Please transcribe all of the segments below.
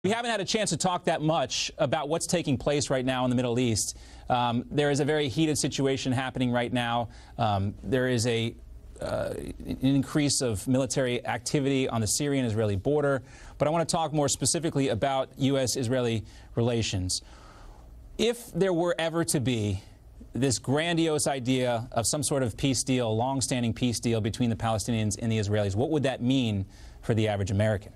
We haven't had a chance to talk that much about what's taking place right now in the Middle East. There is a very heated situation happening right now. There is an increase of military activity on the Syrian-Israeli border. But I want to talk more specifically about U.S.-Israeli relations. If there were ever to be this grandiose idea of some sort of peace deal, long-standing peace deal between the Palestinians and the Israelis, what would that mean for the average American?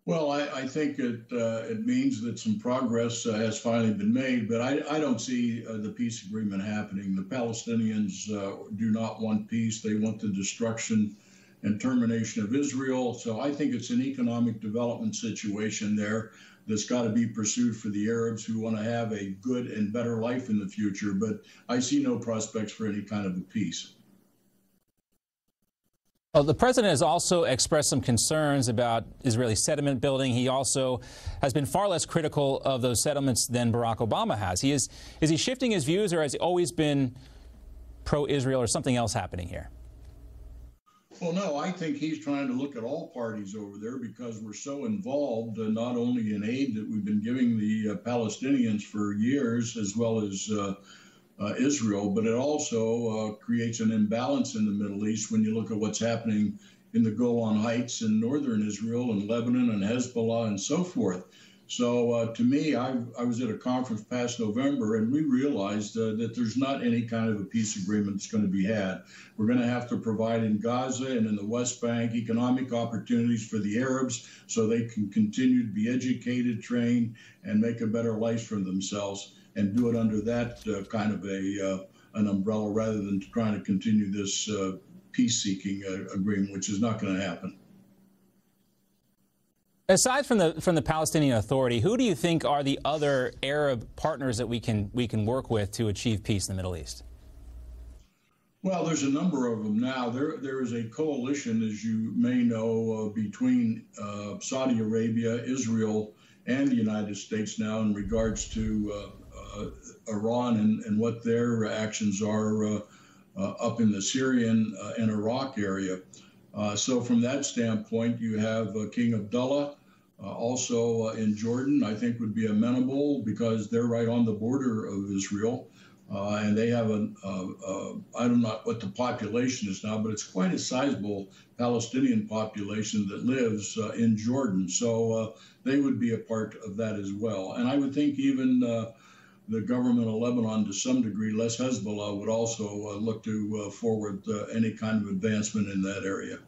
Well, I think it means that some progress has finally been made, but I don't see the peace agreement happening. The Palestinians do not want peace. They want the destruction and termination of Israel. So I think it's an economic development situation there that's got to be pursued for the Arabs who want to have a good and better life in the future. But I see no prospects for any kind of a peace. Well, the president has also expressed some concerns about Israeli settlement building. He also has been far less critical of those settlements than Barack Obama has. Is he shifting his views, or has he always been pro-Israel, or something else happening here? Well, no, I think he's trying to look at all parties over there because we're so involved, not only in aid that we've been giving the Palestinians for years, as well as Israel, but it also creates an imbalance in the Middle East when you look at what's happening in the Golan Heights in northern Israel and Lebanon and Hezbollah and so forth. So to me, I was at a conference past November, and we realized that there's not any kind of a peace agreement that's going to be had. We're going to have to provide in Gaza and in the West Bank economic opportunities for the Arabs so they can continue to be educated, trained, and make a better life for themselves, and do it under that kind of an umbrella rather than trying to continue this peace-seeking agreement, which is not going to happen. Aside from the Palestinian Authority, who do you think are the other Arab partners that we can work with to achieve peace in the Middle East? Well, there's a number of them now. There is a coalition, as you may know, between Saudi Arabia, Israel, and the United States now in regards to Iran and what their actions are up in the Syrian and Iraq area. So from that standpoint, you have King Abdullah also in Jordan, I think would be amenable because they're right on the border of Israel. And they have I don't know what the population is now, but it's quite a sizable Palestinian population that lives in Jordan. So they would be a part of that as well. And I would think even the government of Lebanon, to some degree, less Hezbollah, would also look to forward any kind of advancement in that area.